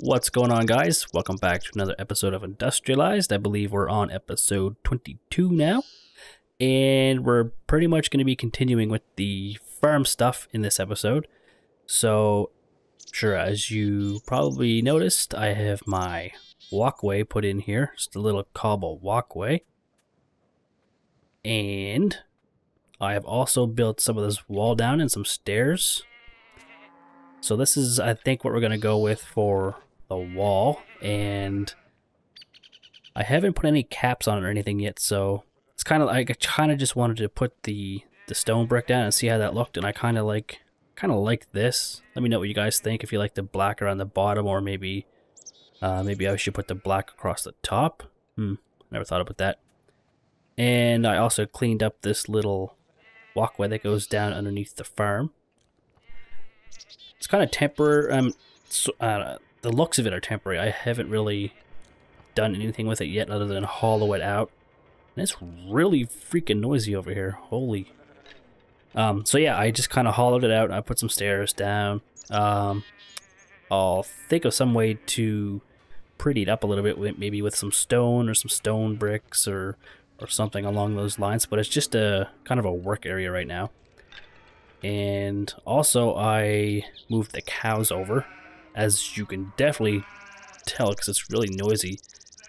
What's going on, guys? Welcome back to another episode of Industrialized. I believe we're on episode 22 now, and we're pretty much going to be continuing with the farm stuff in this episode. So, sure, as you probably noticed, I have my walkway put in here, just a little cobble walkway, and I have also built some of this wall down and some stairs. So this is, I think, what we're going to go with for the wall, and I haven't put any caps on it or anything yet, so it's kind of, I kind of just wanted to put the stone brick down and see how that looked, and I kind of like this. Let me know what you guys think, if you like the black around the bottom, or maybe I should put the black across the top. Never thought about that. And I also cleaned up this little walkway that goes down underneath the farm. It's kind of temporary. The looks of it are temporary. I haven't really done anything with it yet other than hollow it out. And it's really freaking noisy over here. Holy. So yeah, I just kind of hollowed it out. I put some stairs down. I'll think of some way to pretty it up a little bit, maybe with some stone or some stone bricks or something along those lines. But it's just a kind of a work area right now. And also I moved the cows over, as you can definitely tell, because it's really noisy.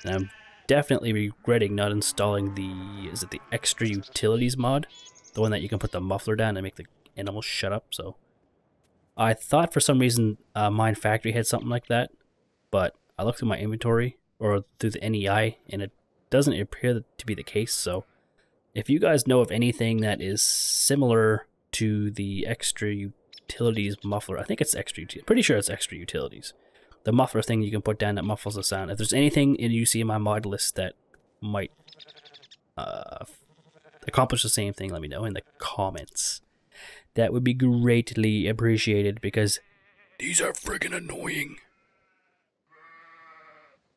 And I'm definitely regretting not installing the, is it the extra utilities mod? The one that you can put the muffler down and make the animals shut up. So I thought for some reason Minefactory had something like that, but I looked through my inventory or through the NEI and it doesn't appear to be the case. So if you guys know of anything that is similar to the extra utilities muffler, I think it's extra, pretty sure it's extra utilities, the muffler thing you can put down that muffles the sound. If there's anything you see in my mod list that might accomplish the same thing, let me know in the comments. That would be greatly appreciated, because these are friggin' annoying.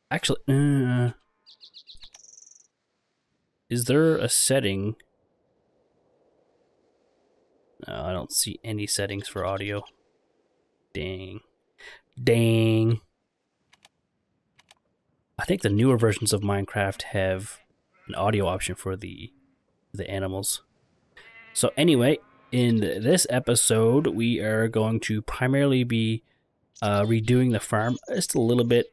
Actually, is there a setting? No, I don't see any settings for audio. Dang. Dang. I think the newer versions of Minecraft have an audio option for the animals. So anyway, in this episode, we are going to primarily be redoing the farm just a little bit,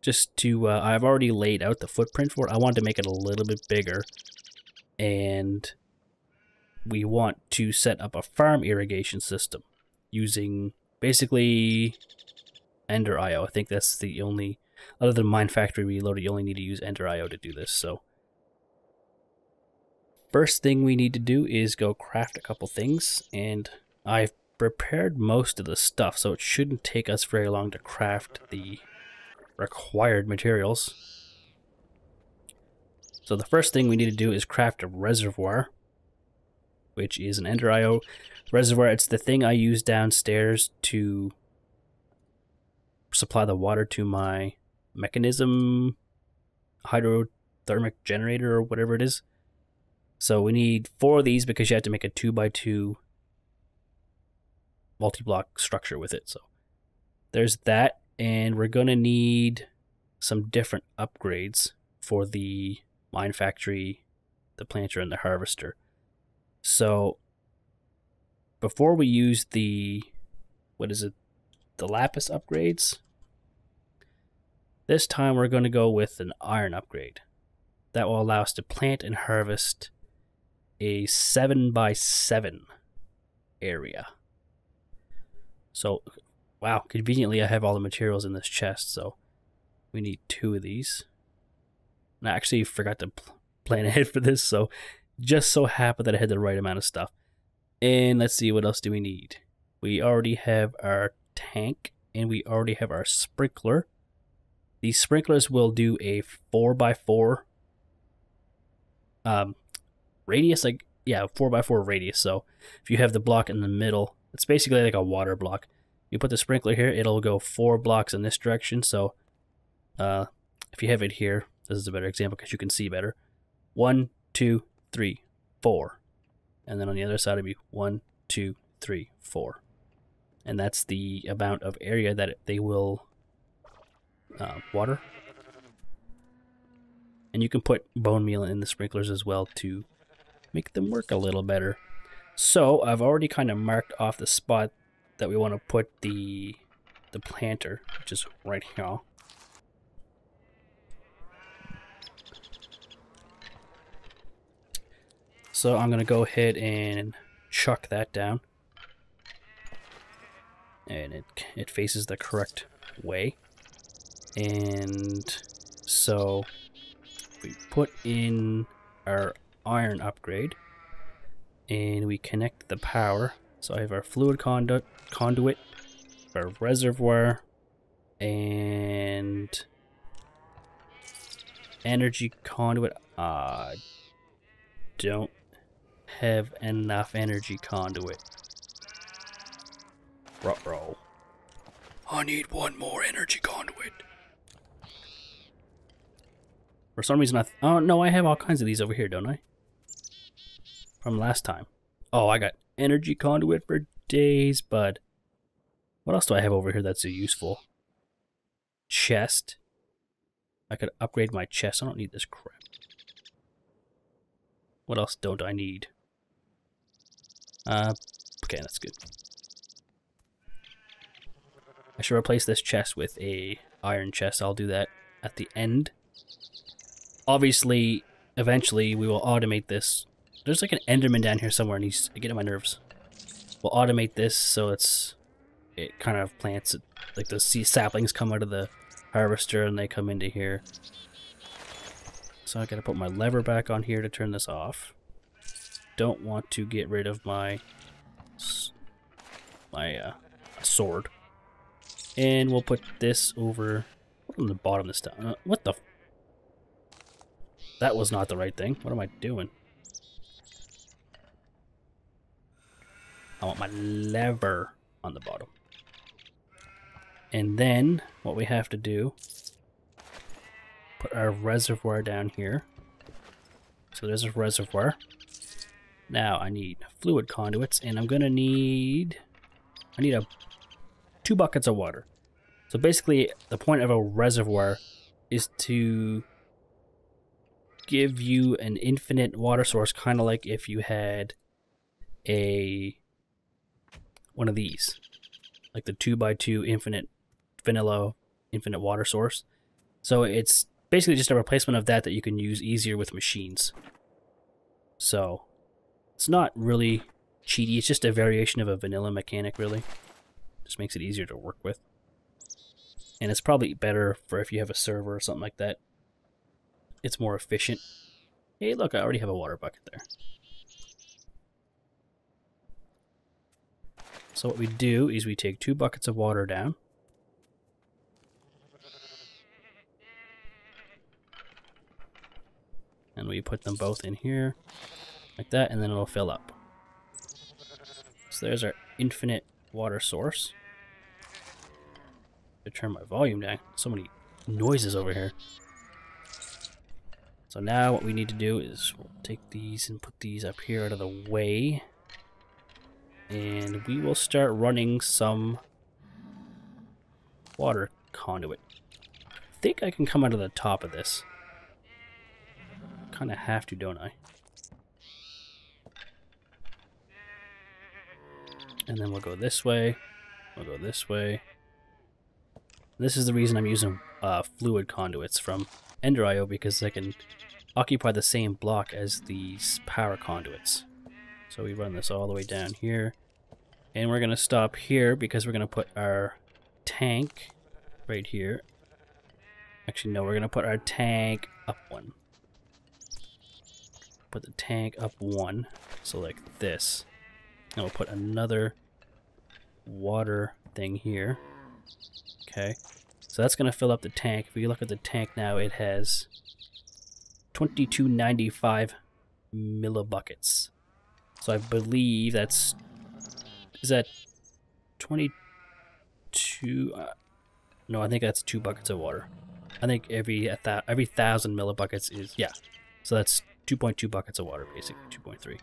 just to, I've already laid out the footprint for it. I wanted to make it a little bit bigger, and we want to set up a farm irrigation system using basically EnderIO. I think that's the only, other than Minefactory Reloaded, you only need to use EnderIO to do this. So first thing we need to do is go craft a couple things, and I've prepared most of the stuff, so it shouldn't take us very long to craft the required materials. So the first thing we need to do is craft a reservoir, which is an EnderIO reservoir. It's the thing I use downstairs to supply the water to my Mekanism hydrothermic generator or whatever it is. So we need 4 of these because you have to make a 2x2 multi-block structure with it. So there's that, and we're going to need some different upgrades for the Minefactory, the planter, and the harvester. So before we use the, what is it, the lapis upgrades, this time we're going to go with an iron upgrade. That will allow us to plant and harvest a 7x7 area. So, wow, conveniently I have all the materials in this chest, so we need 2 of these. And I actually forgot to plan ahead for this, so just so happened that I had the right amount of stuff. And let's see, what else do we need? We already have our tank, and we already have our sprinkler. These sprinklers will do a 4x4 radius, like, yeah, 4x4 radius. So if you have the block in the middle, it's basically like a water block. You put the sprinkler here, it'll go 4 blocks in this direction. So if you have it here, this is a better example because you can see better. 1, 2, 3, 4. And then on the other side it'll be 1, 2, 3, 4. And that's the amount of area that they will water. And you can put bone meal in the sprinklers as well to make them work a little better. So I've already kind of marked off the spot that we want to put the planter, which is right here. So I'm going to go ahead and chuck that down. And it faces the correct way. And so we put in our iron upgrade and we connect the power. So I have our fluid conduit, our reservoir, and energy conduit. Don't have enough energy conduit. Ruh-roh. I need one more energy conduit. For some reason oh no, I have all kinds of these over here, don't I? From last time. Oh, I got energy conduit for days, bud. What else do I have over here that's useful? Chest. I could upgrade my chest. I don't need this crap. What else don't I need? Okay, that's good. I should replace this chest with a iron chest. I'll do that at the end. Obviously, eventually, we will automate this. There's like an Enderman down here somewhere, and he's getting on my nerves. We'll automate this so it kind of plants it, like the saplings come out of the harvester and they come into here. So I gotta put my lever back on here to turn this off. Don't want to get rid of my sword. And we'll put this over on the bottom this time. What the? That was not the right thing. What am I doing? I want my lever on the bottom. And then what we have to do, put our reservoir down here. So there's a reservoir. Now I need fluid conduits, and I'm gonna need 2 buckets of water. So basically the point of a reservoir is to give you an infinite water source, kind of like if you had one of these, like the 2x2 infinite vanilla infinite water source. So it's basically just a replacement of that you can use easier with machines. So it's not really cheaty, it's just a variation of a vanilla mechanic, really. Just makes it easier to work with. And it's probably better for if you have a server or something like that. It's more efficient. Hey, look, I already have a water bucket there. So what we do is we take 2 buckets of water down. And we put them both in here, like that, and then it'll fill up. So there's our infinite water source. To turn my volume down. So many noises over here. So now what we need to do is we'll take these and put these up here out of the way. And we will start running some water conduit. I think I can come out of the top of this. Kind of have to, don't I? And then we'll go this way. We'll go this way. This is the reason I'm using fluid conduits from EnderIO, because they can occupy the same block as these power conduits. So we run this all the way down here. And we're going to stop here because we're going to put our tank right here. Actually, no, we're going to put our tank up 1. Put the tank up 1, so like this. And we'll put another water thing here. Okay, so that's going to fill up the tank. If you look at the tank now, it has 2295 millibuckets. So I believe that's... Is that 22? No, I think that's 2 buckets of water. I think every 1,000 millibuckets is... Yeah, so that's 2.2 buckets of water, basically, 2.3.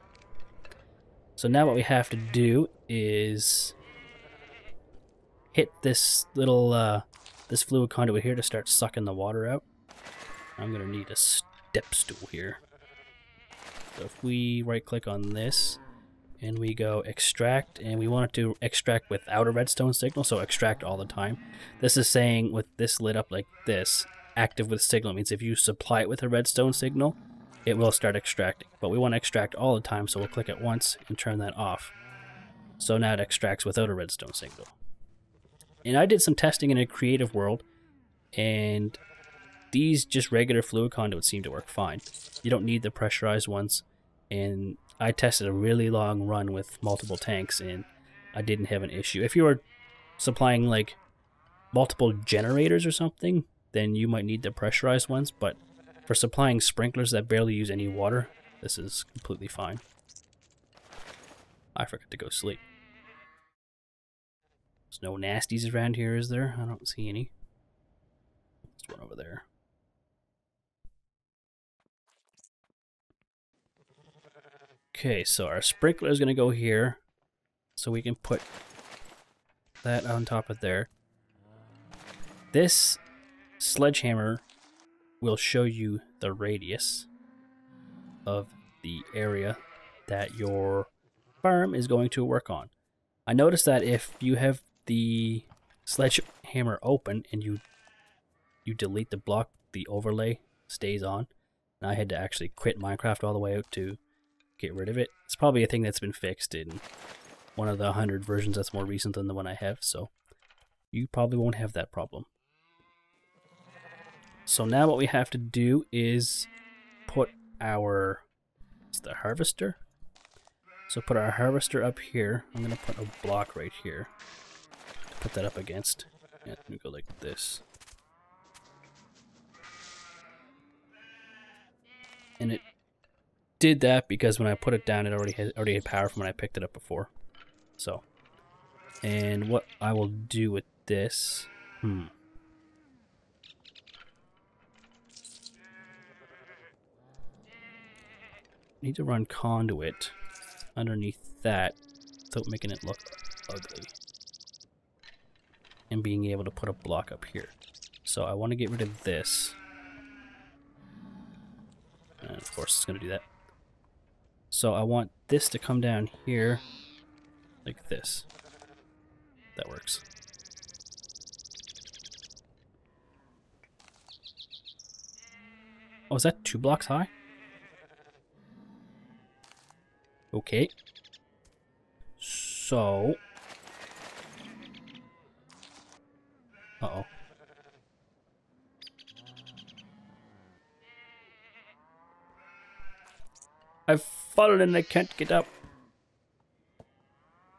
So now what we have to do is hit this little this fluid conduit here to start sucking the water out. I'm going to need a step stool here. So if we right click on this and we go extract, and we want it to extract without a redstone signal, so extract all the time. This is saying with this lit up like this, active with signal means if you supply it with a redstone signal, it will start extracting. But we want to extract all the time, so we'll click it once and turn that off. So now it extracts without a redstone signal. And I did some testing in a creative world, and these just regular fluid conduits seem to work fine. You don't need the pressurized ones, and I tested a really long run with multiple tanks and I didn't have an issue. If you were supplying like multiple generators or something, then you might need the pressurized ones, but for supplying sprinklers that barely use any water, this is completely fine. I forgot to go sleep. There's no nasties around here, is there? I don't see any. There's one over there. Okay, so our sprinkler is going to go here, so we can put that on top of there. This sledgehammer will show you the radius of the area that your farm is going to work on. I noticed that if you have the sledgehammer open and you delete the block, the overlay stays on. And I had to actually quit Minecraft all the way out to get rid of it. It's probably a thing that's been fixed in one of the 100 versions that's more recent than the one I have, so you probably won't have that problem. So now what we have to do is put our, it's the harvester. So put our harvester up here. I'm going to put a block right here to put that up against. And we go like this. And it did that because when I put it down, it already had power from when I picked it up before. So, and what I will do with this, need to run conduit underneath that without making it look ugly. And being able to put a block up here. So I want to get rid of this. And of course it's going to do that. So I want this to come down here like this. That works. Oh, is that 2 blocks high? Okay. So... uh-oh. I've fallen and I can't get up.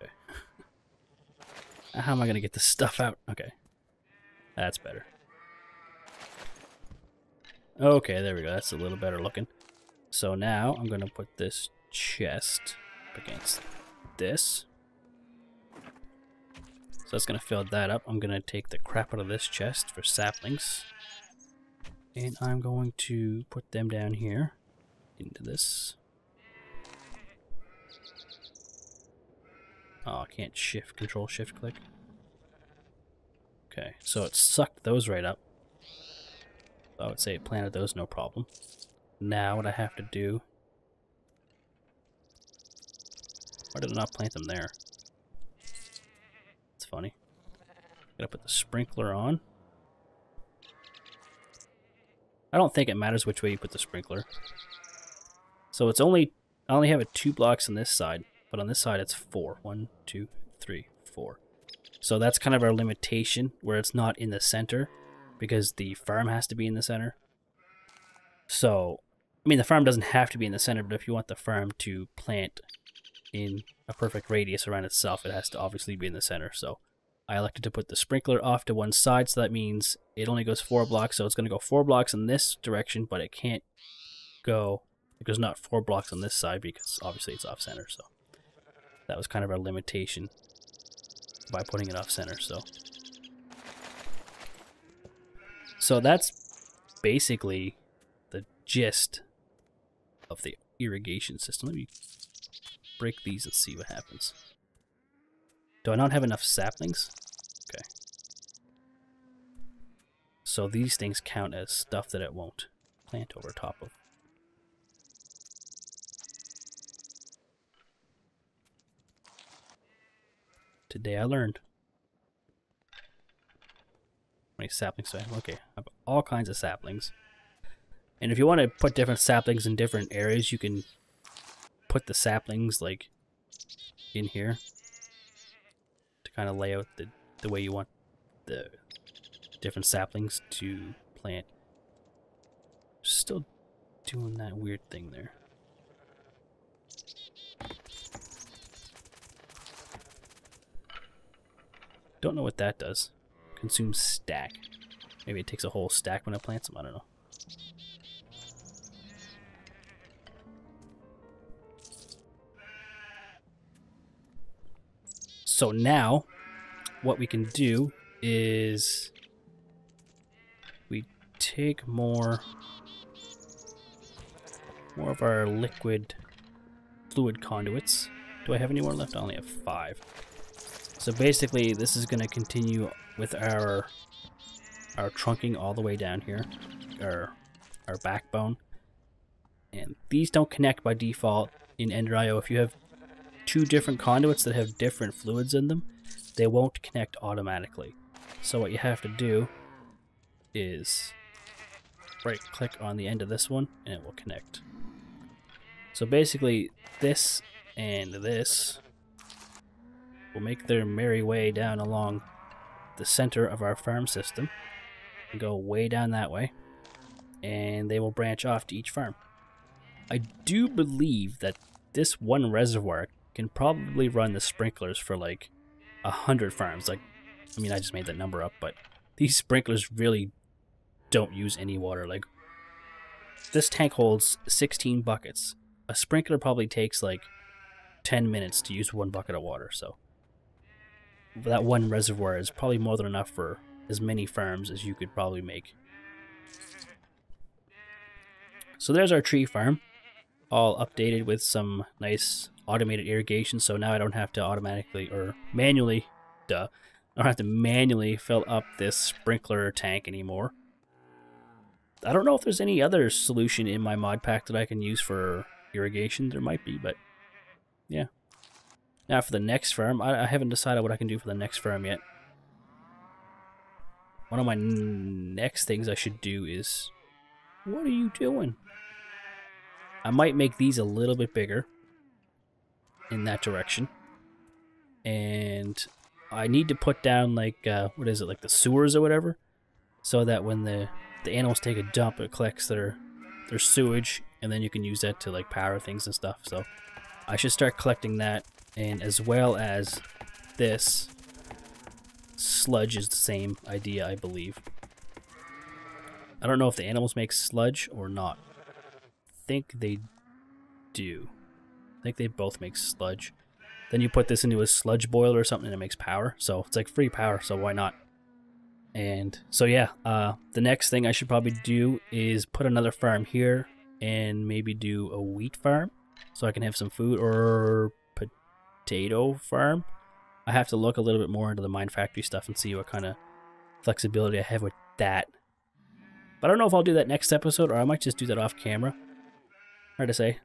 Okay. How am I going to get this stuff out? Okay. That's better. Okay, there we go. That's a little better looking. So now I'm going to put this chest up against this. So that's going to fill that up. I'm going to take the crap out of this chest for saplings. And I'm going to put them down here into this. Oh, I can't control shift click. Okay, so it sucked those right up. I would say it planted those no problem. Now what I have to do... why did I not plant them there? It's funny. Gotta put the sprinkler on. I don't think it matters which way you put the sprinkler. So it's only... I only have it 2 blocks on this side. But on this side, it's 4. 1, 2, 3, 4. So that's kind of our limitation, where it's not in the center, because the farm has to be in the center. So, I mean, the farm doesn't have to be in the center, but if you want the farm to plant in a perfect radius around itself, it has to obviously be in the center. So I elected to put the sprinkler off to one side, so that means it only goes 4 blocks. So it's going to go 4 blocks in this direction, but it can't go, it goes not 4 blocks on this side, because obviously it's off center. So that was kind of our limitation by putting it off center. So that's basically the gist of the irrigation system. Let me break these and see what happens. Do I not have enough saplings? Okay. So these things count as stuff that it won't plant over top of. Today I learned. How many saplings do I have? Okay, I have all kinds of saplings. And if you want to put different saplings in different areas, you can put the saplings like in here to kind of lay out the way you want the different saplings to plant. Still doing that weird thing there. Don't know what that does. Consumes stack. Maybe it takes a whole stack when it plants them. I don't know. So now, what we can do is we take more of our liquid fluid conduits. Do I have any more left? I only have 5. So basically, this is going to continue with our trunking all the way down here, our backbone. And these don't connect by default in EnderIO. If you have 2 different conduits that have different fluids in them, they won't connect automatically. So what you have to do is right-click on the end of this one, and it will connect. So basically, this and this will make their merry way down along the center of our farm system and go way down that way, and they will branch off to each farm. I do believe that this one reservoir can probably run the sprinklers for like 100 farms. Like, I mean, I just made that number up, but these sprinklers really don't use any water. Like, this tank holds 16 buckets. A sprinkler probably takes like 10 minutes to use 1 bucket of water, so that one reservoir is probably more than enough for as many farms as you could probably make. So there's our tree farm, all updated with some nice automated irrigation, so now I don't have to automatically or manually, I don't have to manually fill up this sprinkler tank anymore. I don't know if there's any other solution in my mod pack that I can use for irrigation. There might be, but yeah. Now for the next farm, I haven't decided what I can do for the next farm yet. One of my next things I should do is... What are you doing? I might make these a little bit bigger in that direction. And I need to put down like, what is it, like the sewers or whatever? So that when the animals take a dump, it collects their sewage, and then you can use that to like power things and stuff. So I should start collecting that. And as well as this, sludge is the same idea, I believe. I don't know if the animals make sludge or not. I think they do. I think they both make sludge. Then you put this into a sludge boiler or something and it makes power. So it's like free power, so why not? And so yeah, the next thing I should probably do is put another farm here and maybe do a wheat farm so I can have some food, or potato farm. I have to look a little bit more into the Minefactory stuff and see what kind of flexibility I have with that. But I don't know if I'll do that next episode, or I might just do that off camera. Hard to say.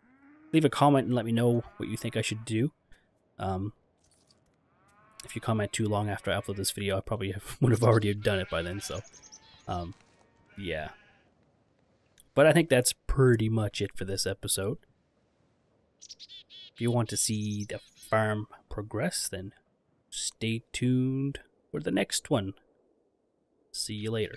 Leave a comment and let me know what you think I should do. If you comment too long after I upload this video, I probably would have already done it by then, so yeah. But I think that's pretty much it for this episode. If you want to see the farm progress, then stay tuned for the next one. See you later.